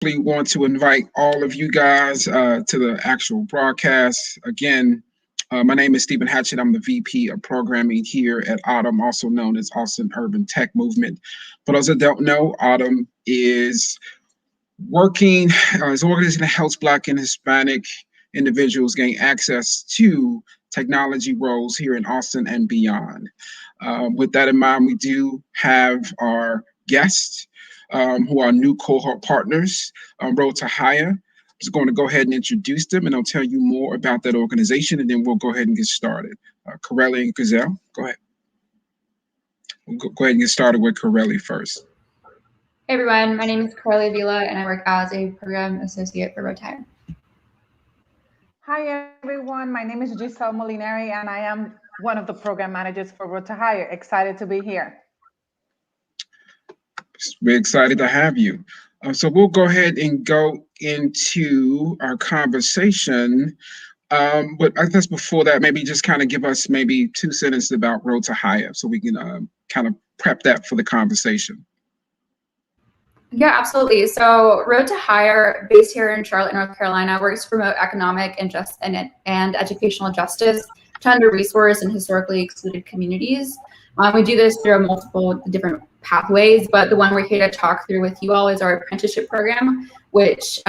We want to invite all of you guys to the actual broadcast. Again, my name is Stephen Hatchett. I'm the VP of Programming here at AUTM, also known as Austin Urban Tech Movement. For those that don't know, AUTM is working as an organization that helps Black and Hispanic individuals gain access to technology roles here in Austin and beyond. With that in mind, we do have our guests who are new cohort partners, Road to Hire. I'm just going to go ahead and introduce them, and I'll tell you more about that organization, and then we'll go ahead and get started. Corelli and Gazelle, go ahead. We'll go ahead and get started with Corelli first. Hey everyone, my name is Corelli Vila, and I work as a program associate for Road to Hire. Hi everyone, my name is Giselle Molinari, and I am one of the program managers for Road to Hire. Excited to be here. We're excited to have you. So we'll go ahead and go into our conversation. But I guess before that, maybe just kind of give us maybe 2 sentences about Road to Hire so we can kind of prep that for the conversation. Yeah, absolutely. So Road to Hire, based here in Charlotte, North Carolina, works to promote economic and educational justice to under-resourced and historically excluded communities. We do this through multiple different pathways, but the one we're here to talk through with you all is our apprenticeship program, which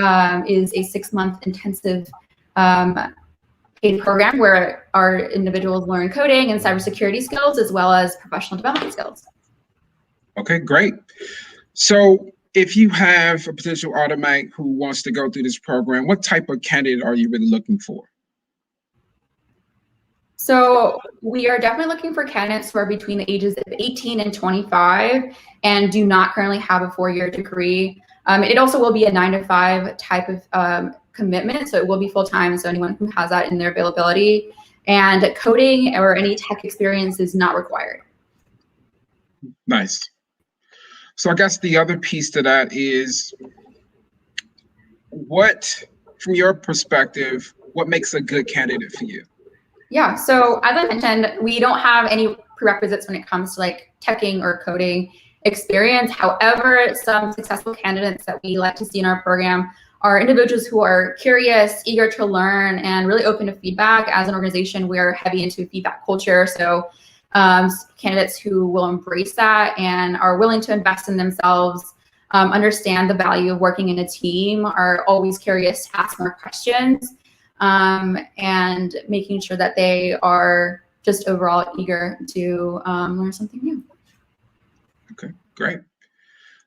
is a 6-month intensive paid program where our individuals learn coding and cybersecurity skills as well as professional development skills. Okay, great. So if you have a potential automatic who wants to go through this program, what type of candidate are you really looking for? So we are definitely looking for candidates who are between the ages of 18 and 25 and do not currently have a 4-year degree. It also will be a 9-to-5 type of commitment, so it will be full-time, so anyone who has that in their availability. And coding or any tech experience is not required. Nice. So I guess the other piece to that is what, from your perspective, what makes a good candidate for you? Yeah, so as I mentioned, we don't have any prerequisites when it comes to like teching or coding experience. However, some successful candidates that we like to see in our program are individuals who are curious, eager to learn, and really open to feedback. As an organization, we are heavy into feedback culture. So candidates who will embrace that and are willing to invest in themselves, understand the value of working in a team, are always curious to ask more questions, and making sure that they are just overall eager to learn something new. Okay, great.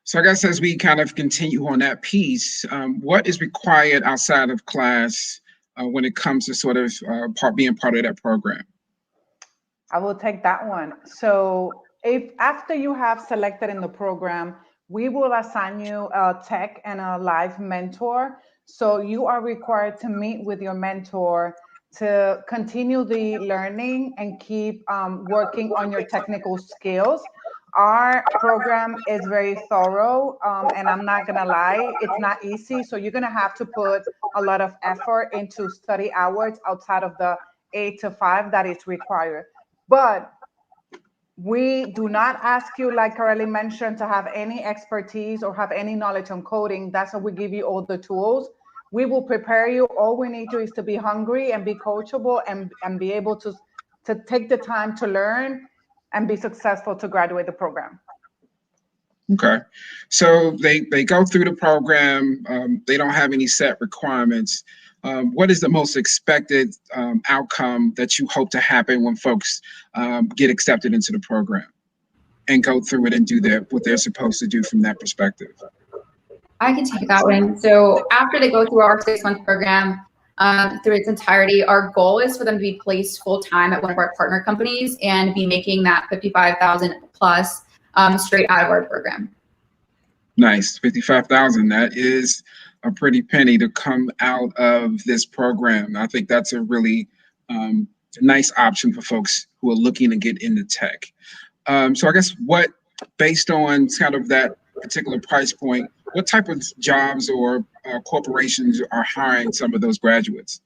So I guess as we kind of continue on that piece, what is required outside of class when it comes to sort of being part of that program? I will take that one. So if after you have selected in the program, we will assign you a tech and a live mentor. So you are required to meet with your mentor to continue the learning and keep working on your technical skills. Our program is very thorough, and I'm not gonna lie, it's not easy. So you're gonna have to put a lot of effort into study hours outside of the 8 to 5 that is required. But we do not ask you, like Corelli mentioned, to have any expertise or have any knowledge on coding. That's why we give you all the tools. We will prepare you. All we need you is to be hungry and be coachable and be able to take the time to learn and be successful to graduate the program. Okay, so they go through the program. They don't have any set requirements. What is the most expected outcome that you hope to happen when folks get accepted into the program and go through it and do what they're supposed to do from that perspective? I can take that one. So after they go through our 6-month program through its entirety, our goal is for them to be placed full-time at one of our partner companies and be making that $55,000 plus straight out of our program. Nice, $55,000. That is a pretty penny to come out of this program. I think that's a really nice option for folks who are looking to get into tech. So I guess based on kind of that particular price point, what type of jobs or corporations are hiring some of those graduates?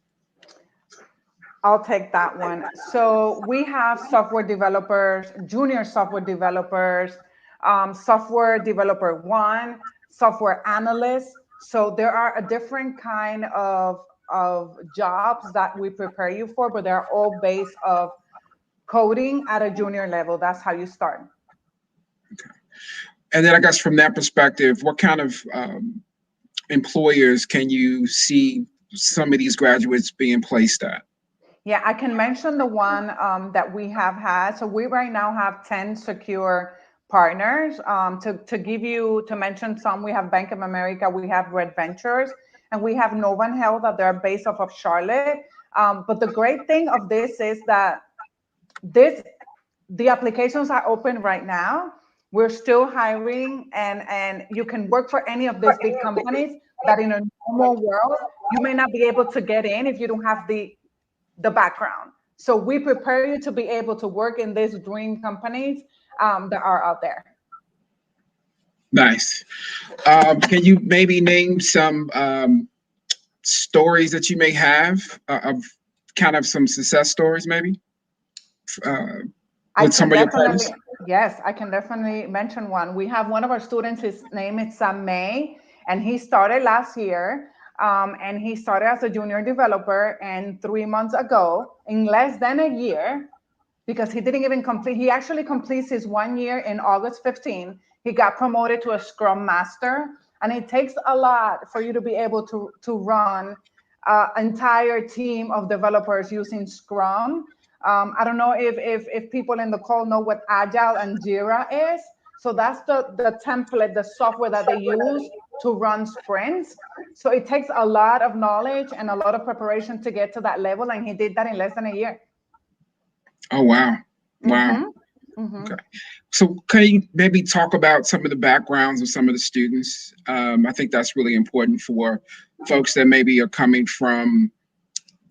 I'll take that one. So we have software developers, junior software developers, software developer 1, software analysts, So there are a different kind of jobs that we prepare you for, but they're all based of coding at a junior level. That's how you start. Okay. And then I guess from that perspective, what kind of employers can you see some of these graduates being placed at? Yeah, I can mention the one that we have had. So we right now have 10 secure partners. To mention some, we have Bank of America, we have Red Ventures, and we have Novan Health that they're based off of Charlotte. But the great thing of this is that the applications are open right now. We're still hiring, and you can work for any of these big companies that in a normal world, you may not be able to get in if you don't have the background. So we prepare you to be able to work in these dream companies that are out there. Nice. Can you maybe name some stories that you may have of kind of some success stories, maybe? With some of your partners? Yes, I can definitely mention one. We have one of our students, his name is Sam May, and he started last year. And he started as a junior developer, and 3 months ago, in less than a year, because he didn't even complete, he actually completes his 1 year in August 15. He got promoted to a Scrum Master, and it takes a lot for you to be able to run an entire team of developers using Scrum. I don't know if people in the call know what Agile and Jira is. So that's the template, the software that they use to run sprints. So it takes a lot of knowledge and a lot of preparation to get to that level. And he did that in less than a year. Oh, wow. Wow. Okay. So can you maybe talk about some of the backgrounds of some of the students? I think that's really important for folks that maybe are coming from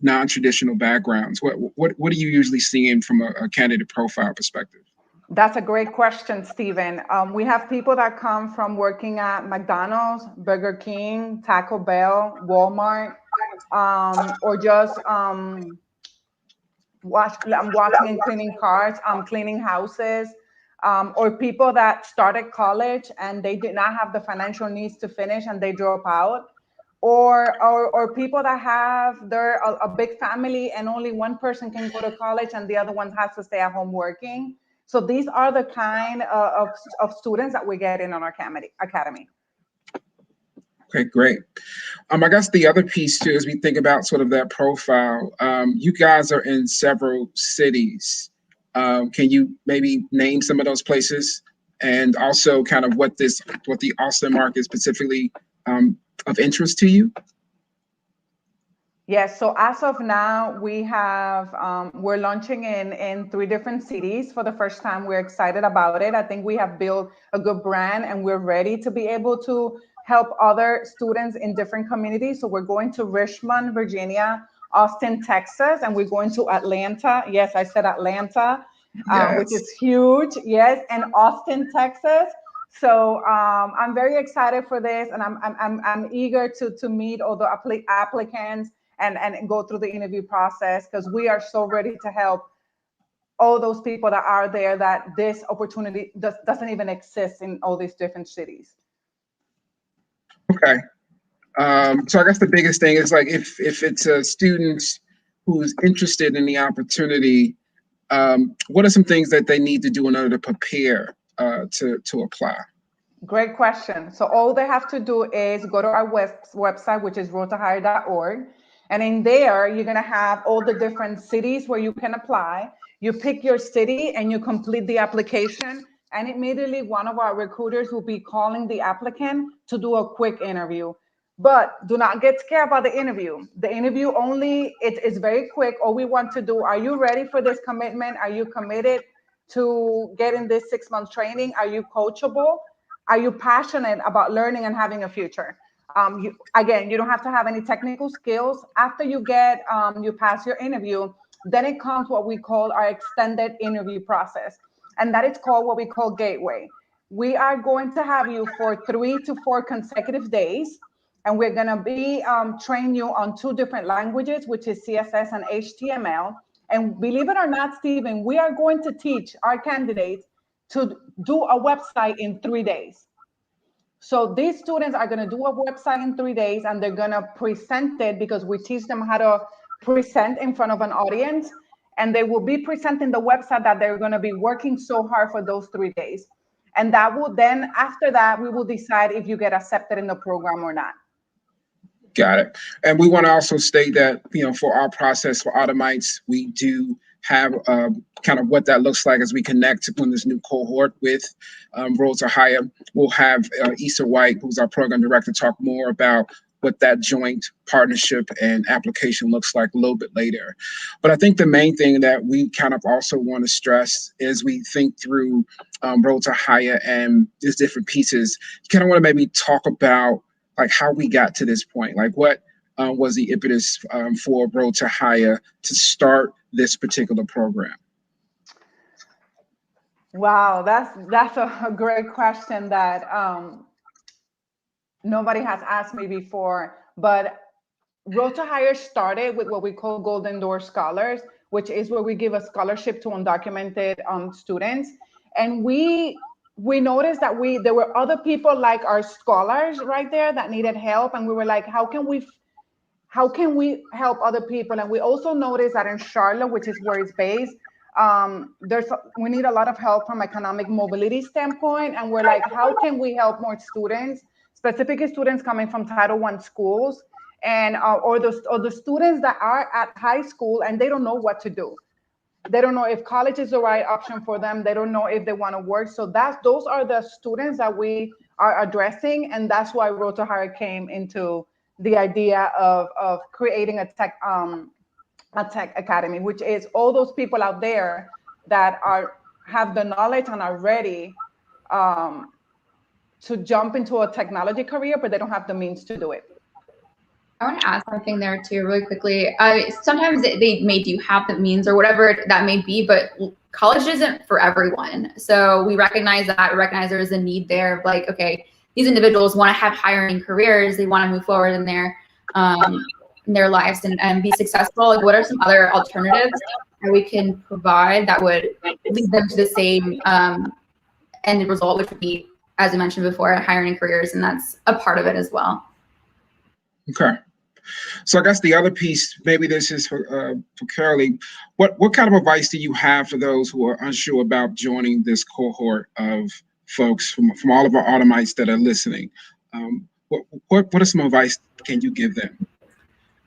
non-traditional backgrounds. What are you usually seeing from a candidate profile perspective? That's a great question, Stephen. We have people that come from working at McDonald's, Burger King, Taco Bell, Walmart, or just washing and cleaning cars, cleaning houses, or people that started college and they did not have the financial needs to finish and they drop out, or people that have a big family and only one person can go to college and the other one has to stay at home working. So these are the kind of students that we get in on our academy. Okay, great. I guess the other piece too, as we think about sort of that profile, you guys are in several cities. Can you maybe name some of those places, and also kind of what the Austin market is specifically of interest to you? Yes, so as of now, we have, we're launching in 3 different cities for the first time. We're excited about it. I think we have built a good brand and we're ready to be able to help other students in different communities. So we're going to Richmond, Virginia, Austin, Texas, and we're going to Atlanta. Yes, I said Atlanta, yes. Which is huge. Yes, and Austin, Texas. So I'm very excited for this, and I'm eager to meet all the applicants and go through the interview process, because we are so ready to help all those people that are there that this opportunity doesn't even exist in all these different cities. Okay. So I guess the biggest thing is, like, if it's a student who's interested in the opportunity, what are some things that they need to do in order to prepare to apply? Great question. So all they have to do is go to our website, which is roadtohire.org. And in there, you're going to have all the different cities where you can apply. You pick your city and you complete the application. And immediately one of our recruiters will be calling the applicant to do a quick interview. But do not get scared about the interview. The interview it is very quick. All we want to do, are you ready for this commitment? Are you committed to getting this 6-month training? Are you coachable? Are you passionate about learning and having a future? You don't have to have any technical skills. After you pass your interview, then it comes what we call our extended interview process. And that is called what we call Gateway. We are going to have you for 3 to 4 consecutive days. And we're going to be train you on 2 different languages, which is CSS and HTML. And believe it or not, Stephen, we are going to teach our candidates to do a website in 3 days. So these students are going to do a website in 3 days, and they're going to present it because we teach them how to present in front of an audience. And they will be presenting the website that they're going to be working so hard for those 3 days. And that will then, after that, we will decide if you get accepted in the program or not. Got it. And we want to also state that, for our process for Automites, we do have kind of what that looks like as we connect on this new cohort with Road to Hire. We'll have Issa White, who's our program director, talk more about what that joint partnership and application looks like a little bit later. But I think the main thing that we kind of also want to stress is we think through Road to Hire and these different pieces. You kind of want to maybe talk about like how we got to this point, like what was the impetus for Road to Hire to start this particular program? Wow, that's a great question that nobody has asked me before. But Road to Hire started with what we call Golden Door Scholars, which is where we give a scholarship to undocumented students. And we noticed that there were other people like our scholars right there that needed help, and we were like, how can we help other people? And we also noticed that in Charlotte, which is where it's based, we need a lot of help from economic mobility standpoint. And we're like, how can we help more students, specifically students coming from Title I schools, and or the students that are at high school and they don't know what to do. They don't know if college is the right option for them. They don't know if they want to work. So those are the students that we are addressing, and that's why Road to Hire came into the idea of creating a tech academy, which is all those people out there that have the knowledge and are ready to jump into a technology career, but they don't have the means to do it. I want to ask something there too, really quickly. Sometimes they do have the means or whatever that may be, but college isn't for everyone. So we recognize there is a need there. Like, okay, these individuals want to have higher-earning careers. They want to move forward in their lives and be successful. Like, what are some other alternatives that we can provide that would lead them to the same end result, which would be, as I mentioned before, higher-earning careers, and that's a part of it as well. Okay. So I guess the other piece, maybe this is for Curly, what kind of advice do you have for those who are unsure about joining this cohort of folks from all of our Automites that are listening? What are some advice can you give them?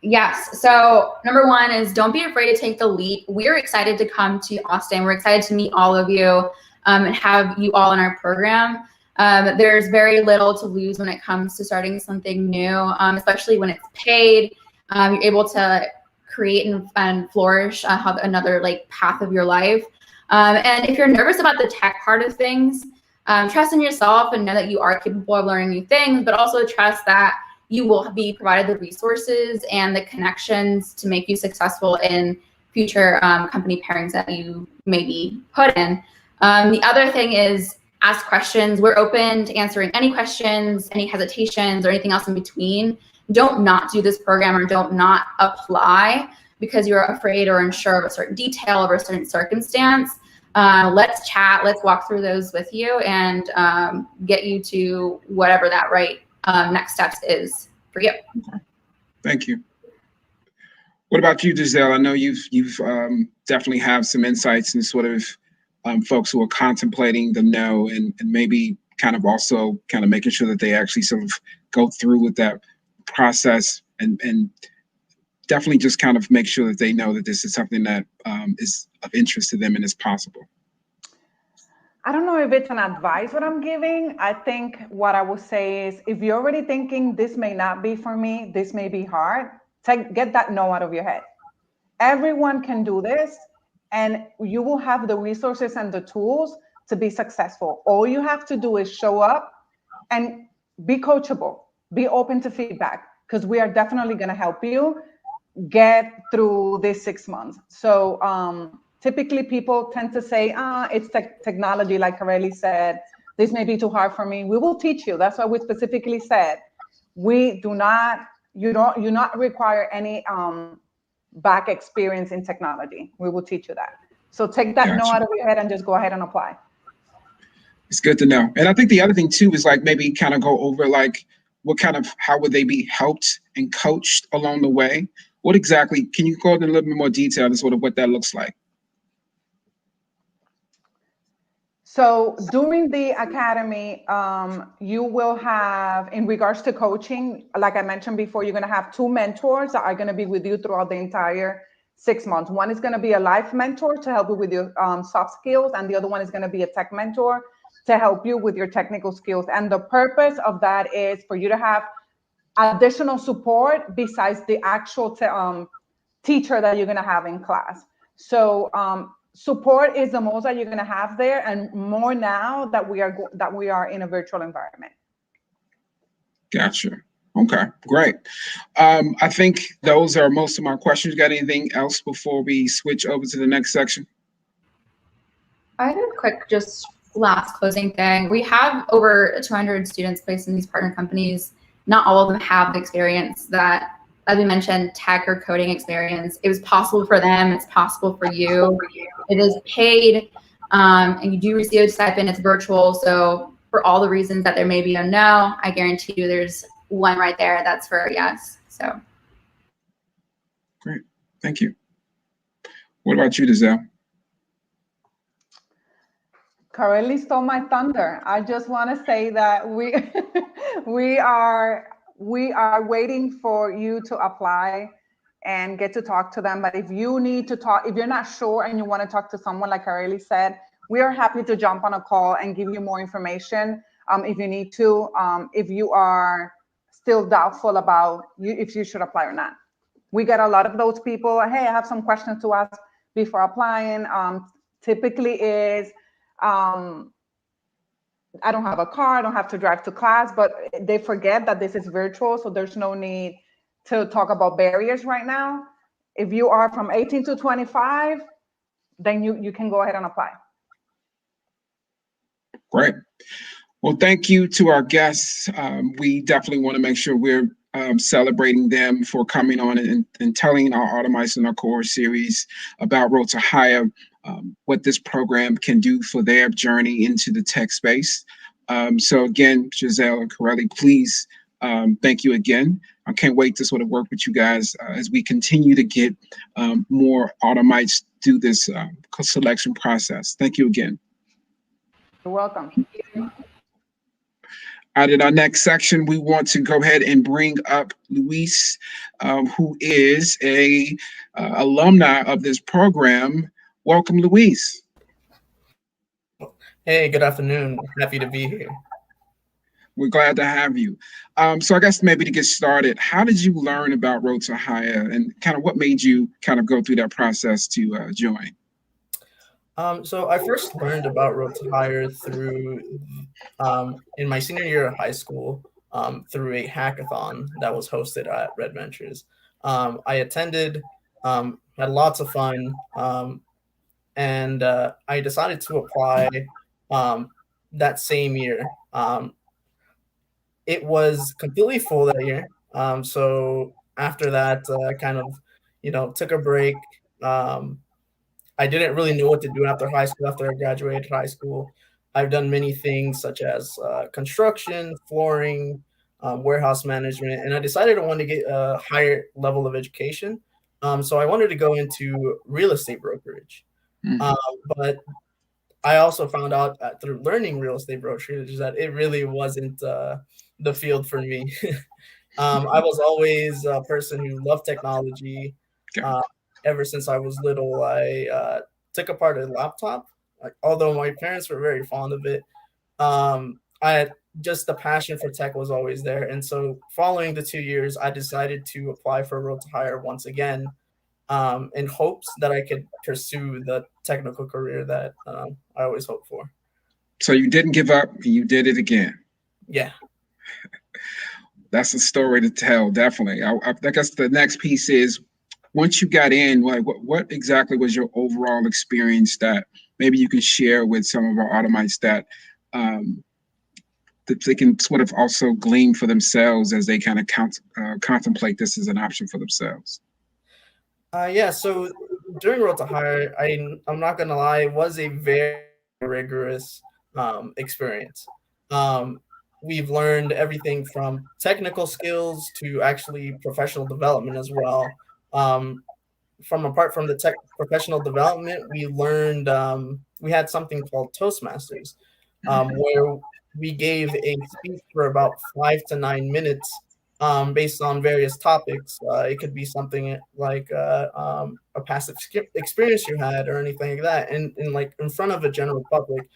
Yes. So number one is don't be afraid to take the leap. We're excited to come to Austin. We're excited to meet all of you and have you all in our program. There's very little to lose when it comes to starting something new, especially when it's paid. You're able to create and flourish another path of your life. And if you're nervous about the tech part of things, trust in yourself and know that you are capable of learning new things, but also trust that you will be provided the resources and the connections to make you successful in future company pairings that you may be put in. The other thing is ask questions. We're open to answering any questions, any hesitations, or anything else in between. Don't not do this program or don't not apply because you're afraid or unsure of a certain detail or a certain circumstance. Let's chat. Let's walk through those with you and get you to whatever that right next steps is for you. Thank you. What about you, Giselle? I know you've definitely have some insights and sort of folks who are contemplating the no and maybe kind of also kind of making sure that they actually sort of go through with that process and definitely just kind of make sure that they know that this is something that is of interest to them and is possible. I don't know if it's an advice what I'm giving. I think what I would say is if you're already thinking this may not be for me, this may be hard, get that no out of your head. Everyone can do this. And you will have the resources and the tools to be successful. All you have to do is show up and be coachable, be open to feedback, because we are definitely going to help you get through this 6 months. So typically people tend to say, it's technology, like Kareli said, this may be too hard for me. We will teach you. That's why we specifically said, you do not require any back experience in technology. We will teach you that. So take that no out of your head and just go ahead and apply. It's good to know. And I think the other thing too is like maybe kind of go over like how would they be helped and coached along the way? What exactly, can you go into a little bit more detail and sort of what that looks like? So during the academy, you will have, in regards to coaching, like I mentioned before, you're going to have two mentors that are going to be with you throughout the entire 6 months. One is going to be a life mentor to help you with your soft skills, and the other one is going to be a tech mentor to help you with your technical skills. And the purpose of that is for you to have additional support besides the actual teacher that you're going to have in class. So support is the most that you're going to have there, and more now that we are in a virtual environment. Gotcha. Okay, great. I think those are most of my questions. Got anything else before we switch over to the next section? I have a quick, just last closing thing. We have over 200 students placed in these partner companies. Not all of them have the experience that, as we mentioned, tech or coding experience. It was possible for them. It's possible for you. It is paid, and you do receive a stipend. It's virtual. So for all the reasons that there may be a no, I guarantee you there's one right there that's for a yes. So great. Thank you. What about you, Dizelle? Corelli stole my thunder. I just want to say that we are waiting for you to apply and get to talk to them. But if you need to talk, if you're not sure and you want to talk to someone, like Corelli said, we are happy to jump on a call and give you more information if you need to, if you are still doubtful about if you should apply or not. We get a lot of those people. Hey, I have some questions to ask before applying. Typically is, I don't have a car, I don't have to drive to class, but they forget that this is virtual, so there's no need to talk about barriers right now. If you are from 18 to 25, then you can go ahead and apply. Great. Well, thank you to our guests. We definitely want to make sure we're celebrating them for coming on and telling our Automites in our Cohort Series about Road to Hire, what this program can do for their journey into the tech space. So again, Giselle and Corelli, please, thank you again. I can't wait to sort of work with you guys as we continue to get more Automites through this selection process. Thank you again. You're welcome. Out in our next section, we want to go ahead and bring up Luis, who is a alumni of this program. Welcome, Luis. Hey, good afternoon. Happy to be here. We're glad to have you. So I guess maybe to get started, how did you learn about Road to Hire, and kind of what made you kind of go through that process to join? So I first learned about Road to Hire through, in my senior year of high school, through a hackathon that was hosted at Red Ventures. I attended, had lots of fun, and I decided to apply that same year. It was completely full that year. So after that, kind of, took a break. I didn't really know what to do after high school. After I graduated high school, I've done many things such as construction, flooring, warehouse management, and I decided I wanted to get a higher level of education. So I wanted to go into real estate brokerage. But I also found out through learning real estate brokerage that it really wasn't the field for me. I was always a person who loved technology. Ever since I was little, I took apart a laptop. Although my parents were very fond of it, I had just the passion for tech was always there. And so following the 2 years, I decided to apply for Road to Hire once again, in hopes that I could pursue the technical career that I always hoped for. So you didn't give up, you did it again. Yeah. That's a story to tell, definitely. I guess the next piece is, once you got in, like what exactly was your overall experience that maybe you can share with some of our Automites that they can sort of also glean for themselves as they kind of contemplate this as an option for themselves? Yeah, so during Road to Hire, I'm not gonna lie, it was a very rigorous experience. We've learned everything from technical skills to actually professional development as well. Apart from the tech professional development, we learned we had something called Toastmasters, where we gave a speech for about 5 to 9 minutes, based on various topics. It could be something like a past experience you had or anything like that, and like in front of a general public.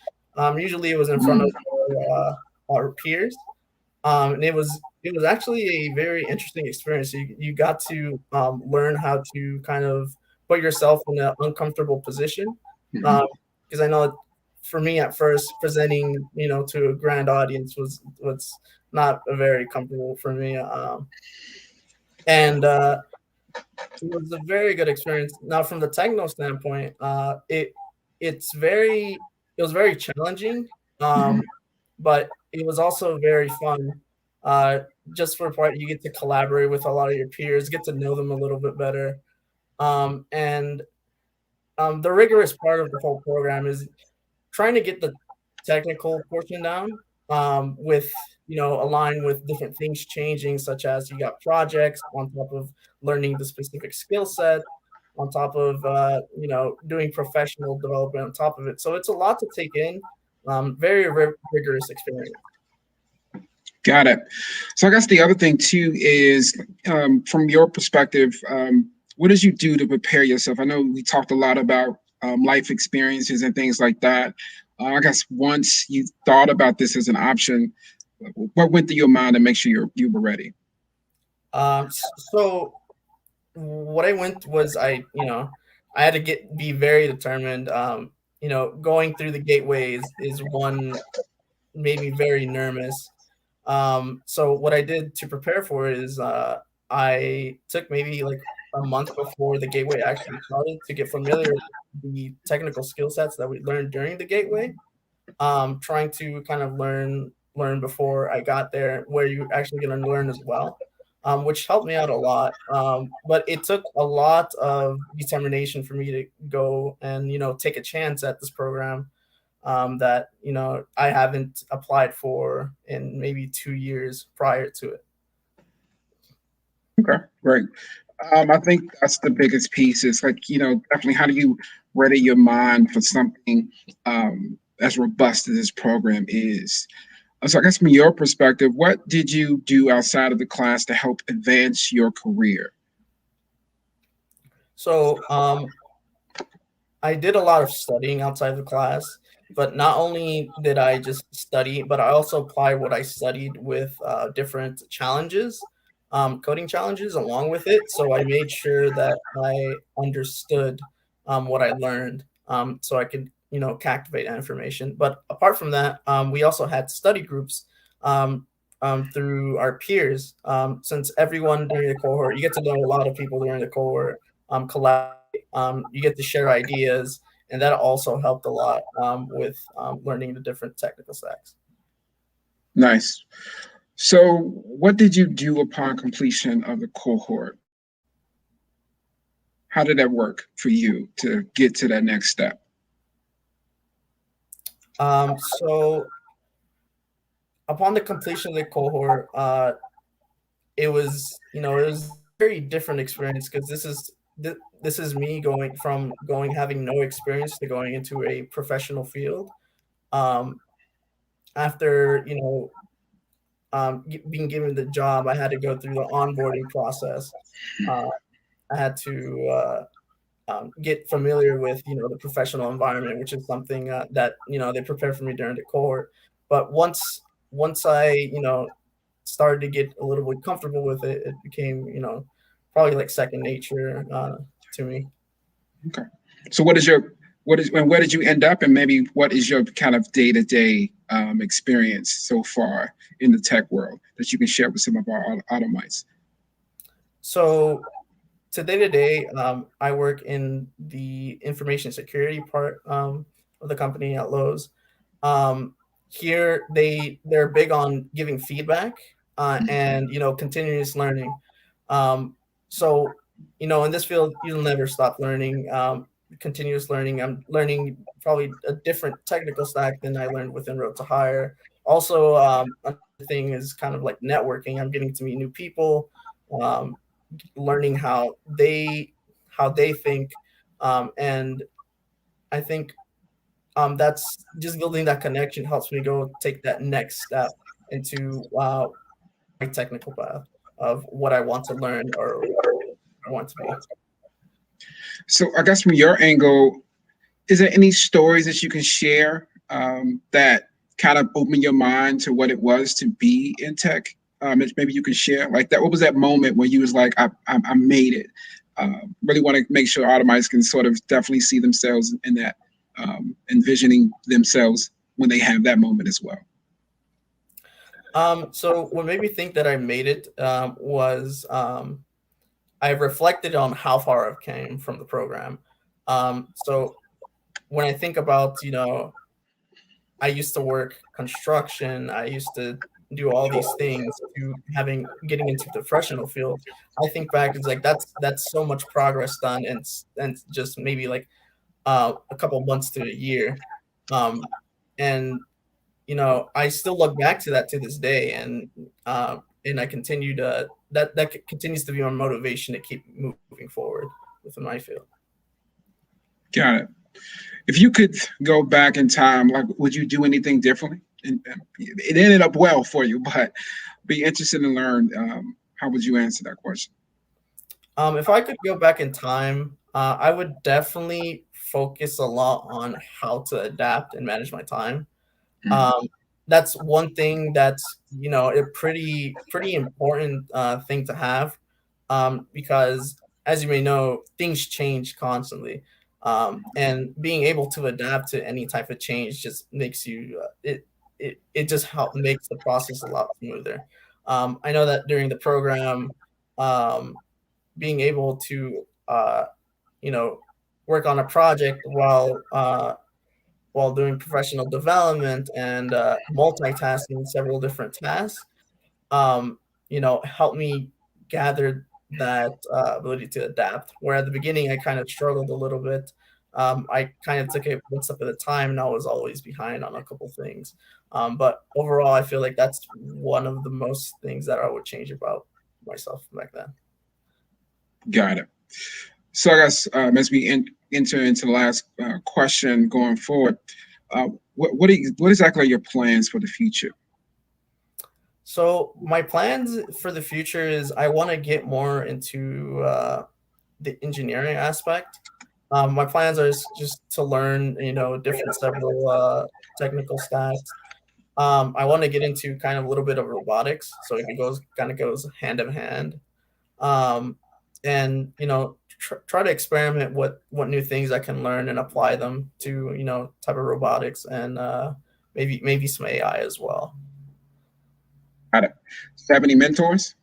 Usually, it was in front of our peers. And it was actually a very interesting experience. You got to learn how to kind of put yourself in an uncomfortable position, because I know for me at first presenting to a grand audience was not a very comfortable for me, and it was a very good experience. Now from the techno standpoint, it was very challenging, but it was also very fun. Just for part, you get to collaborate with a lot of your peers, get to know them a little bit better. And the rigorous part of the whole program is trying to get the technical portion down, with align with different things changing, such as you got projects on top of learning the specific skill set, on top of doing professional development on top of it. So it's a lot to take in. Very rigorous experience. Got it. So I guess the other thing too is, from your perspective, what did you do to prepare yourself? I know we talked a lot about life experiences and things like that. I guess once you thought about this as an option, what went through your mind to make sure you were ready? So what I went was I had to be very determined. Going through the gateway is one made me very nervous. So what I did to prepare for it is I took maybe like a month before the gateway actually started to get familiar with the technical skill sets that we learned during the gateway. Trying to kind of learn before I got there where you're actually going to learn as well, which helped me out a lot. But it took a lot of determination for me to go and take a chance at this program, that I haven't applied for in maybe 2 years prior to it. Okay, great. I think that's the biggest piece. Is like, definitely how do you ready your mind for something as robust as this program is? So I guess from your perspective, what did you do outside of the class to help advance your career? So I did a lot of studying outside of the class, but not only did I just study, but I also applied what I studied with different challenges, coding challenges along with it. So I made sure that I understood what I learned, so I could captivate that information. But apart from that, we also had study groups through our peers. Since everyone during the cohort, you get to know a lot of people during the cohort, collaborate, you get to share ideas, and that also helped a lot with learning the different technical stacks. Nice. So what did you do upon completion of the cohort? How did that work for you to get to that next step? So upon the completion of the cohort, it was a very different experience, because this is me going from having no experience to going into a professional field. After being given the job, I had to go through the onboarding process. I had to get familiar with the professional environment, which is something that they prepare for me during the cohort. But once I started to get a little bit comfortable with it, it became probably like second nature to me. Okay. So where did you end up, and maybe what is your kind of day-to-day experience so far in the tech world that you can share with some of our automites? So today to day, I work in the information security part of the company at Lowe's. Here they're big on giving feedback and continuous learning. So in this field, you'll never stop learning. continuous learning. I'm learning probably a different technical stack than I learned within Road to Hire. Also, another thing is kind of like networking. I'm getting to meet new people, um, learning how they think, and I think that's just building that connection helps me go take that next step into my technical path of what I want to learn or I want to be. So I guess from your angle, is there any stories that you can share that kind of open your mind to what it was to be in tech? Maybe you can share like that. What was that moment when you was like, I made it? Really want to make sure Automites can sort of definitely see themselves in that, envisioning themselves when they have that moment as well. So what made me think that I made it was I reflected on how far I've came from the program. So when I think about, I used to work construction, I used to do all these things to getting into the professional field. I think back, it's like that's so much progress done, and just maybe like a couple months to a year, and I still look back to that to this day, and I continue to that continues to be my motivation to keep moving forward within my field. Got it. If you could go back in time, like, would you do anything differently? And it ended up well for you, but be interested to learn how would you answer that question? If I could go back in time, I would definitely focus a lot on how to adapt and manage my time. That's one thing that's a pretty important thing to have, because as you may know, things change constantly, and being able to adapt to any type of change just makes you it just makes the process a lot smoother. I know that during the program, being able to work on a project while doing professional development and multitasking several different tasks, helped me gather that ability to adapt. Where at the beginning, I kind of struggled a little bit. I kind of took it one step at a time, and I was always behind on a couple things. But overall, I feel like that's one of the most things that I would change about myself back then. Got it. So I guess as we enter into the last question going forward, what exactly are your plans for the future? So my plans for the future is I want to get more into the engineering aspect. My plans are just to learn, different several technical stacks. I want to get into kind of a little bit of robotics, so it goes hand in hand. And try to experiment what new things I can learn and apply them to type of robotics, and maybe some AI as well. Got it. Do you have any mentors?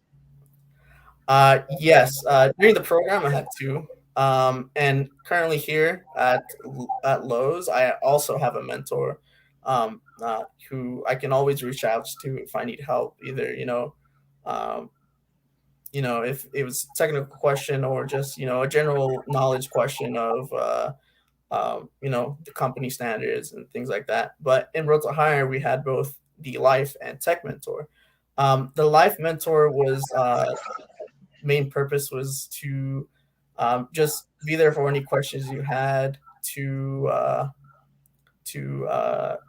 Yes. During the program, I had two. And currently here at Lowe's, I also have a mentor who I can always reach out to if I need help, either um, if it was a technical question or just a general knowledge question of the company standards and things like that. But in Road to Hire, we had both the life and tech mentor. The life mentor was main purpose was to just be there for any questions you had, to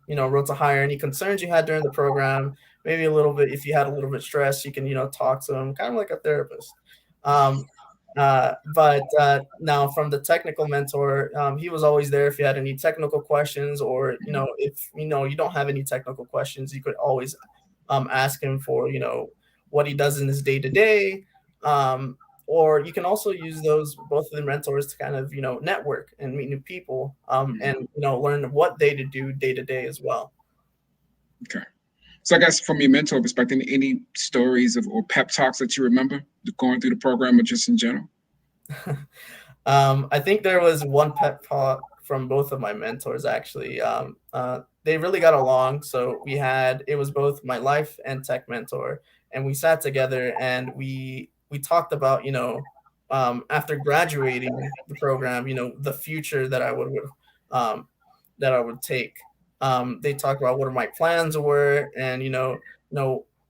Road to Hire, any concerns you had during the program. Maybe a little bit, if you had a little bit stressed, you can talk to them, kind of like a therapist. But now from the technical mentor, he was always there if you had any technical questions, or if you don't have any technical questions, you could always ask him for what he does in his day to day. Or you can also use both of the mentors to kind of network and meet new people, and learn what they do day to day as well. Okay. So I guess from your mentor perspective, any stories or pep talks that you remember going through the program or just in general? I think there was one pep talk from both of my mentors, actually. They really got along. So it was both my life and tech mentor, and we sat together and we talked about, after graduating the program, the future that I would take. They talked about what my plans were, and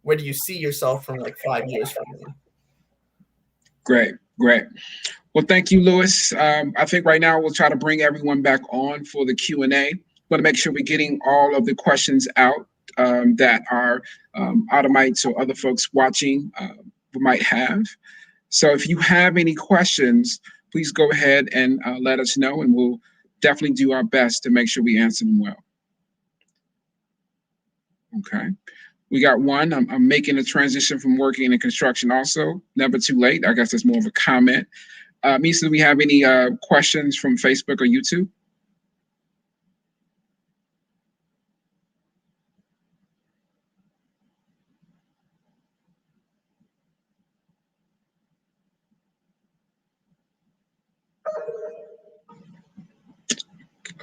where do you see yourself from like 5 years from now? Great, great. Well, thank you, Louis. I think right now we'll try to bring everyone back on for the Q&A. Want to make sure we're getting all of the questions out that our Automites or other folks watching might have. So if you have any questions, please go ahead and let us know, and we'll definitely do our best to make sure we answer them well. Okay. We got one. I'm making a transition from working in construction also. Never too late. I guess that's more of a comment. Misa, do we have any questions from Facebook or YouTube?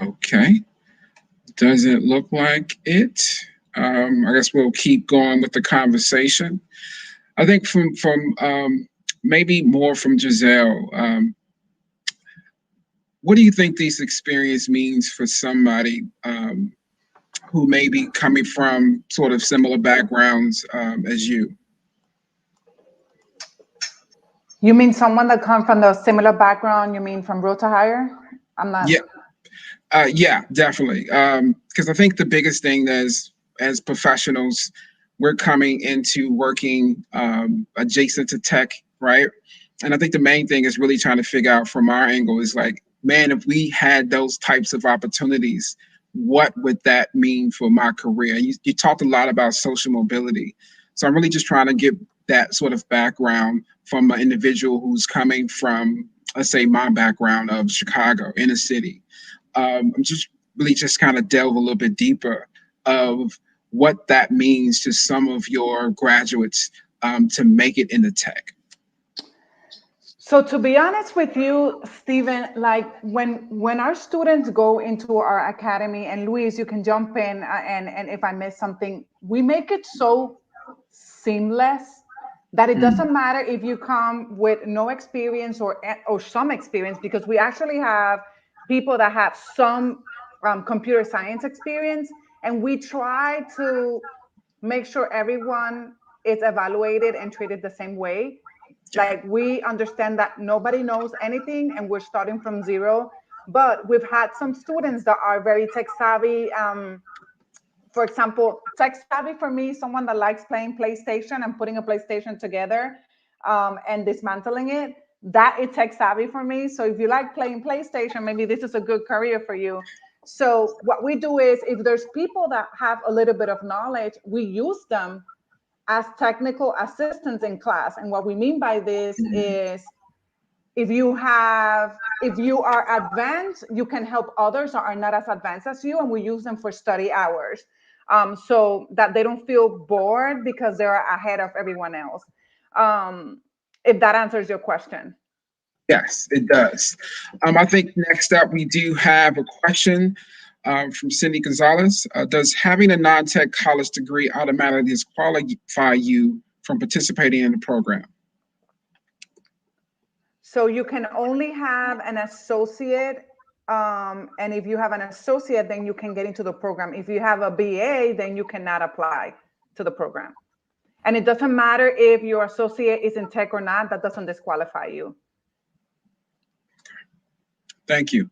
Okay. Doesn't look like it. I guess we'll keep going with the conversation. I think from maybe more from Giselle. What do you think this experience means for somebody who may be coming from sort of similar backgrounds as you? You mean someone that comes from the similar background? You mean from Road to Hire? I'm not. Yeah. Yeah, definitely. Because I think the biggest thing as professionals, we're coming into working adjacent to tech, right? And I think the main thing is really trying to figure out from our angle is like, man, if we had those types of opportunities, what would that mean for my career? You talked a lot about social mobility. So I'm really just trying to get that sort of background from an individual who's coming from, let's say, my background of Chicago, inner city. I'm just really just kind of delve a little bit deeper of what that means to some of your graduates to make it into tech. So to be honest with you, Stephen, like when our students go into our academy, and Luis, you can jump in and if I miss something, we make it so seamless that it doesn't matter if you come with no experience or some experience, because we actually have people that have some computer science experience, and we try to make sure everyone is evaluated and treated the same way. Like, we understand that nobody knows anything and we're starting from zero, but we've had some students that are very tech savvy. For example, tech savvy for me, someone that likes playing PlayStation and putting a PlayStation together and dismantling it. That is tech savvy for me. So if you like playing PlayStation, maybe this is a good career for you. So what we do is, if there's people that have a little bit of knowledge, we use them as technical assistants in class. And what we mean by this is, if you are advanced, you can help others that are not as advanced as you, and we use them for study hours, so that they don't feel bored because they're ahead of everyone else. If that answers your question. Yes, it does. I think next up we do have a question from Cindy Gonzalez. Does having a non-tech college degree automatically disqualify you from participating in the program? So you can only have an associate, and if you have an associate, then you can get into the program. If you have a BA, then you cannot apply to the program. And it doesn't matter if your associate is in tech or not, that doesn't disqualify you. Thank you.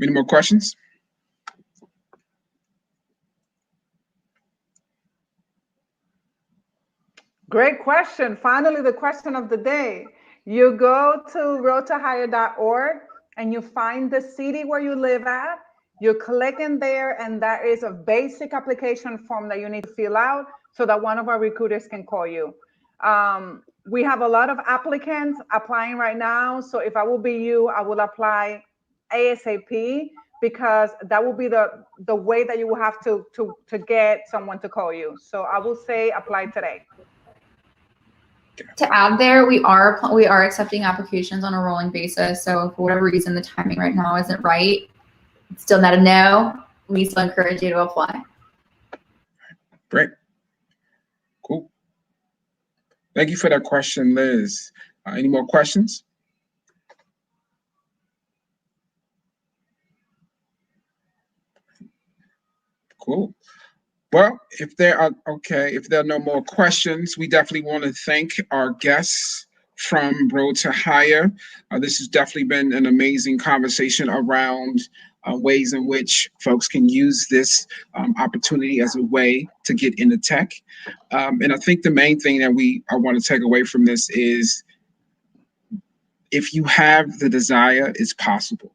Any more questions? Great question. Finally, the question of the day. You go to roadtohire.org and you find the city where you live at. You click in there, and there is a basic application form that you need to fill out so that one of our recruiters can call you. We have a lot of applicants applying right now. So if I will be you, I will apply ASAP, because that will be the way that you will have to get someone to call you. So I will say apply today. To add there, we are accepting applications on a rolling basis. So for whatever reason, the timing right now isn't right, it's still not a no. We still encourage you to apply. Great. Cool. Thank you for that question, Liz. Any more questions? Cool. Well, if there are no more questions, we definitely want to thank our guests from Road to Hire. This has definitely been an amazing conversation around ways in which folks can use this opportunity as a way to get into tech. And I think the main thing that I want to take away from this is, if you have the desire, it's possible.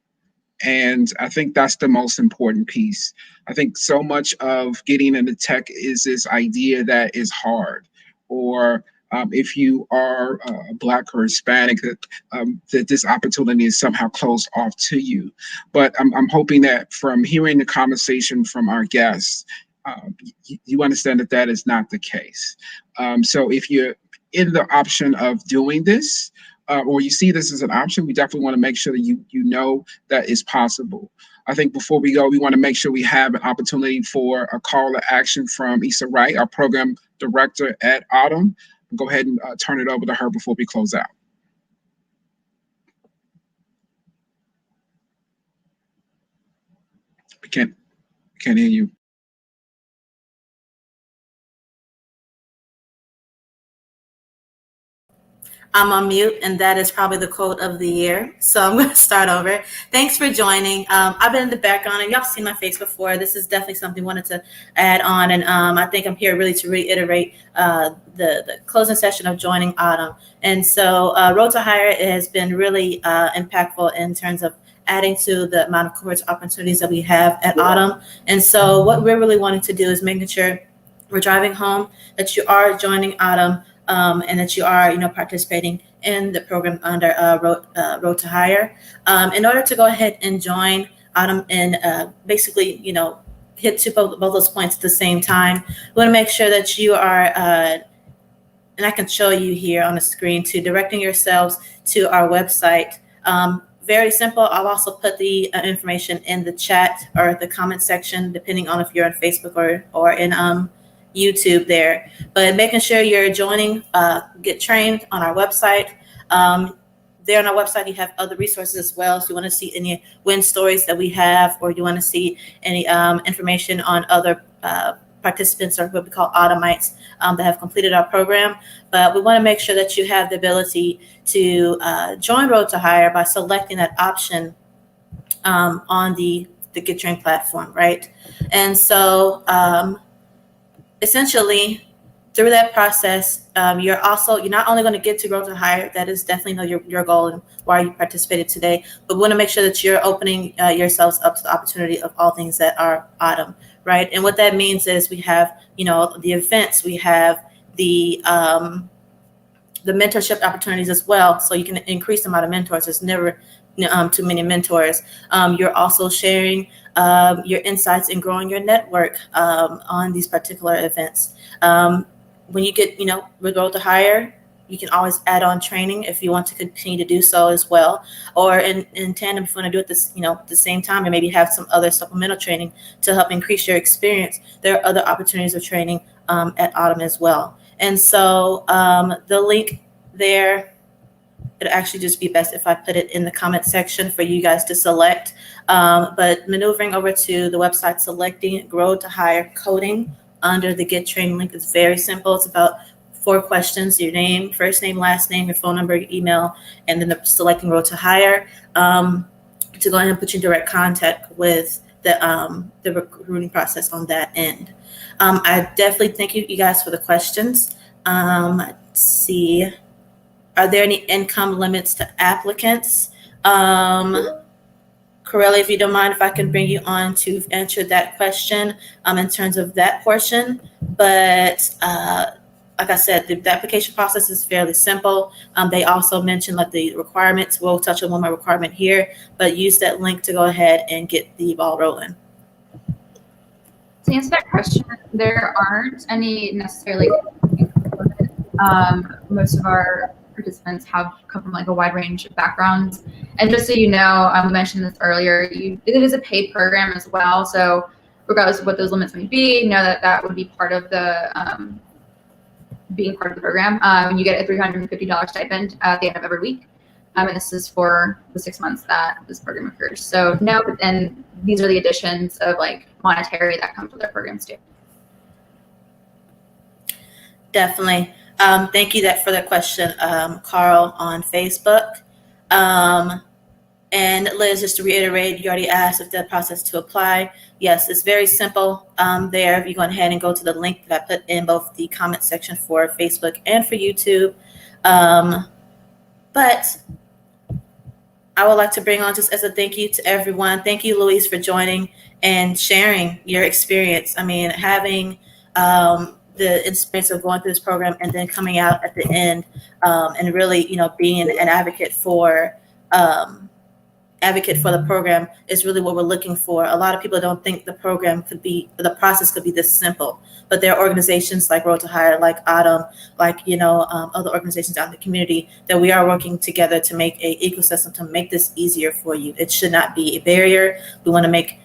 And I think that's the most important piece. I think so much of getting into tech is this idea that is hard, or if you are Black or Hispanic, that this opportunity is somehow closed off to you. But I'm hoping that from hearing the conversation from our guests, you understand that that is not the case. So if you're in the option of doing this, or you see this as an option, we definitely want to make sure that you know that it's possible. I think before we go, we want to make sure we have an opportunity for a call to action from Issa Wright, our program director at AUTM. Go ahead and turn it over to her before we close out. We can't hear you. I'm on mute, and that is probably the quote of the year. So I'm going to start over. Thanks for joining. I've been in the background, and y'all seen my face before. This is definitely something I wanted to add on, and I think I'm here really to reiterate the closing session of joining AUTM. And so Road to Hire has been really impactful in terms of adding to the amount of cohort opportunities that we have at AUTM. And so what we're really wanting to do is making sure we're driving home that you are joining AUTM, and that you are, participating in the program under Road to Hire. In order to go ahead and join AUTM and basically, hit both those points at the same time, we want to make sure that you are, and I can show you here on the screen too, directing yourselves to our website. Very simple. I'll also put the information in the chat or the comment section, depending on if you're on Facebook or in YouTube there. But making sure you're joining Get Trained on our website. There on our website, you have other resources as well. So you want to see any win stories that we have, or you want to see any information on other participants, or what we call AUTMites, that have completed our program. But we want to make sure that you have the ability to join Road to Hire by selecting that option on the Get Trained platform, right? And so essentially, through that process, you're not only going to get to Road to Hire. That is definitely your goal and why you participated today. But we want to make sure that you're opening yourselves up to the opportunity of all things that are AUTM, right? And what that means is we have, the events, we have the mentorship opportunities as well. So you can increase the amount of mentors. There's never too many mentors. You're also sharing your insights and growing your network on these particular events. When you get, with Road to Hire, you can always add on training if you want to continue to do so as well. Or in tandem, if you want to do it this, at the same time, and maybe have some other supplemental training to help increase your experience. There are other opportunities of training at AUTM as well. And so the link there, it'd actually just be best if I put it in the comment section for you guys to select. But maneuvering over to the website, selecting Road to Hire coding under the Get Trained link is very simple. It's about 4 questions: your name, first name, last name, your phone number, your email, and then selecting Road to Hire to go ahead and put you in direct contact with the recruiting process on that end. I definitely thank you guys for the questions. Let's see. Are there any income limits to applicants? Corelli, if you don't mind, if I can bring you on to answer that question in terms of that portion. But like I said, the application process is fairly simple. They also mentioned like the requirements. We'll touch on one more requirement here, but use that link to go ahead and get the ball rolling. To answer that question, there aren't any necessarily. Most of our participants have come from like a wide range of backgrounds. And just so you know, I mentioned this earlier, it is a paid program as well. So regardless of what those limits may be, know that that would be part of the being part of the program. You get a $350 stipend at the end of every week. And this is for the 6 months that this program occurs. So no, and these are the additions of like monetary that comes with our programs too. Definitely. Thank you for that question, Carl on Facebook. And Liz, just to reiterate, you already asked if the process to apply. Yes, it's very simple there. If you go ahead and go to the link that I put in both the comment section for Facebook and for YouTube. But I would like to bring on, just as a thank you to everyone. Thank you, Louise, for joining and sharing your experience. I mean, having the experience of going through this program and then coming out at the end and really, being an advocate for the program is really what we're looking for. A lot of people don't think the process could be this simple, but there are organizations like Road to Hire, like AUTM, like, other organizations out in the community that we are working together to make an ecosystem to make this easier for you. It should not be a barrier. We want to make,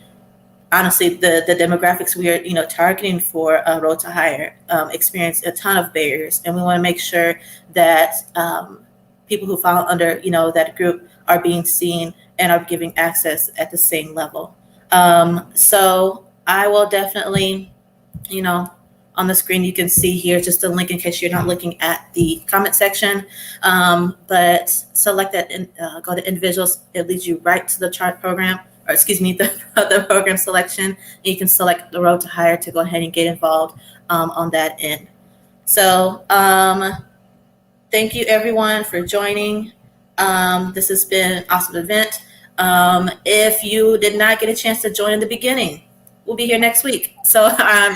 honestly, the demographics we are, targeting for Road to Hire experience a ton of barriers. And we want to make sure that people who fall under, that group are being seen and are giving access at the same level. So I will definitely, on the screen, you can see here just a link in case you're not looking at the comment section. But select that and go to individuals. It leads you right to the chart program, or excuse me, the program selection. And you can select the Road to Hire to go ahead and get involved on that end. So thank you everyone for joining. This has been an awesome event. If you did not get a chance to join in the beginning, we'll be here next week. So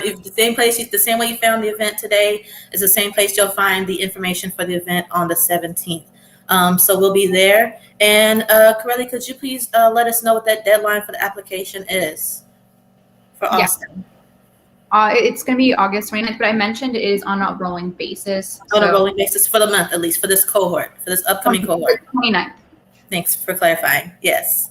if the same way you found the event today is the same place you'll find the information for the event on the 17th. So we'll be there. And Corelli, could you please let us know what that deadline for the application is for Austin? It's going to be August 29th, but I mentioned it is on a rolling basis. On a rolling basis for the month, at least for this cohort, for this upcoming cohort. 29th. Thanks for clarifying. Yes.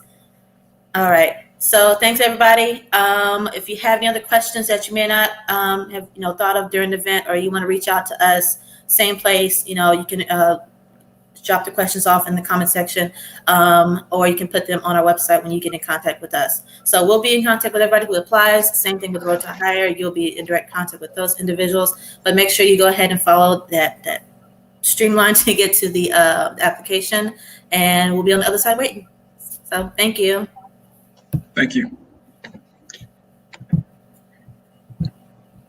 All right. So thanks everybody. If you have any other questions that you may not have thought of during the event, or you want to reach out to us, same place. You can drop the questions off in the comment section, or you can put them on our website when you get in contact with us. So we'll be in contact with everybody who applies. Same thing with Road to Hire. You'll be in direct contact with those individuals, but make sure you go ahead and follow that streamline to get to the application, and we'll be on the other side waiting. So thank you. Thank you.